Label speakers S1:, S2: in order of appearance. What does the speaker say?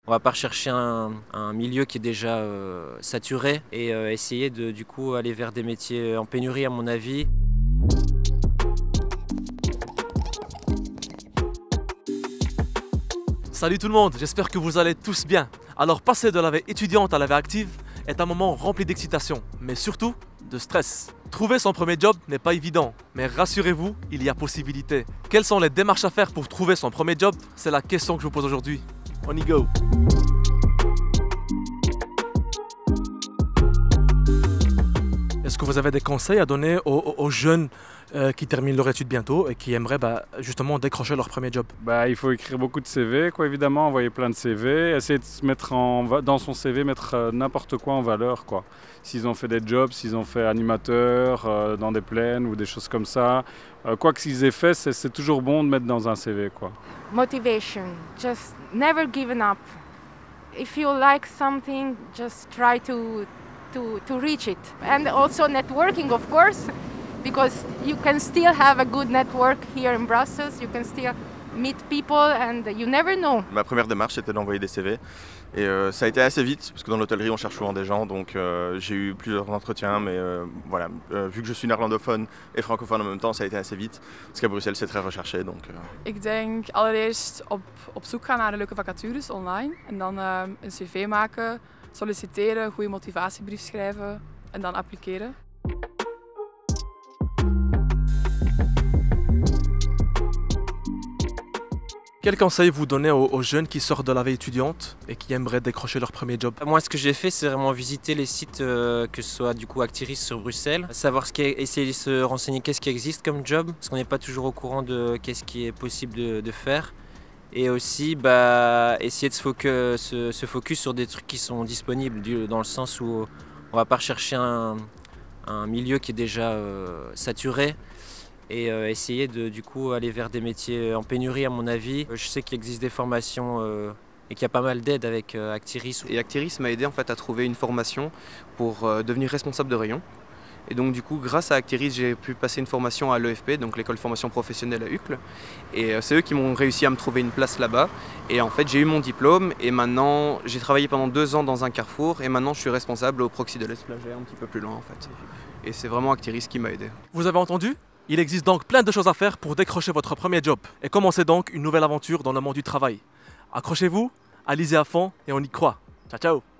S1: On va pas rechercher un milieu qui est déjà saturé et essayer de du coup aller vers des métiers en pénurie à mon avis.
S2: Salut tout le monde, j'espère que vous allez tous bien. Alors passer de la vie étudiante à la vie active est un moment rempli d'excitation, mais surtout de stress. Trouver son premier job n'est pas évident, mais rassurez-vous, il y a possibilité. Quelles sont les démarches à faire pour trouver son premier job? C'est la question que je vous pose aujourd'hui. On y go! Est-ce que vous avez des conseils à donner aux jeunes qui terminent leur étude bientôt et qui aimeraient justement décrocher leur premier job?
S3: Il faut écrire beaucoup de CV, quoi, évidemment, envoyer plein de CV, essayer de se mettre dans son CV, mettre n'importe quoi en valeur, quoi. S'ils ont fait des jobs, s'ils ont fait animateur dans des plaines ou des choses comme ça, quoi qu'ils aient fait, c'est toujours bon de mettre dans un CV, quoi.
S4: Motivation, just never given up. If you like something, just try to reach it. And also networking, of course, because you can still have a good network here in Brussels. You can still meet people and you never know.
S5: Ma première démarche c'était d'envoyer des CV et ça a été assez vite parce que dans l'hôtellerie on cherche souvent des gens, donc j'ai eu plusieurs entretiens, mais voilà, vu que je suis néerlandophone et francophone en même temps, ça a été assez vite parce qu'à Bruxelles c'est très recherché. Donc,
S6: Ik denk allereerst op zoek gaan naar de leuke vacatures online en dan een cv maken, solliciteren, goede motivatiebrief schrijven en dan appliceren.
S2: Quel conseil vous donnez aux jeunes qui sortent de la vie étudiante et qui aimeraient décrocher leur premier job?
S1: Moi, ce que j'ai fait, c'est vraiment visiter les sites, que ce soit du coup Actiris sur Bruxelles, savoir essayer de se renseigner qu'est-ce qui existe comme job, parce qu'on n'est pas toujours au courant de qu'est-ce qui est possible de faire. Et aussi essayer de se focus sur des trucs qui sont disponibles, dans le sens où on va pas rechercher un milieu qui est déjà saturé et essayer de du coup aller vers des métiers en pénurie à mon avis. Je sais qu'il existe des formations et qu'il y a pas mal d'aides avec Actiris.
S7: Et Actiris m'a aidé en fait à trouver une formation pour devenir responsable de rayon. Et donc du coup, grâce à Actiris, j'ai pu passer une formation à l'EFP, donc l'école de formation professionnelle à Uccle. Et c'est eux qui m'ont réussi à me trouver une place là-bas. Et en fait, j'ai eu mon diplôme et maintenant, j'ai travaillé pendant 2 ans dans un carrefour et maintenant je suis responsable au Proxy de l'Esplagé, un petit peu plus loin en fait. Et c'est vraiment Actiris qui m'a aidé.
S2: Vous avez entendu? Il existe donc plein de choses à faire pour décrocher votre premier job et commencer donc une nouvelle aventure dans le monde du travail. Accrochez-vous, allez-y à fond et on y croit. Ciao ciao!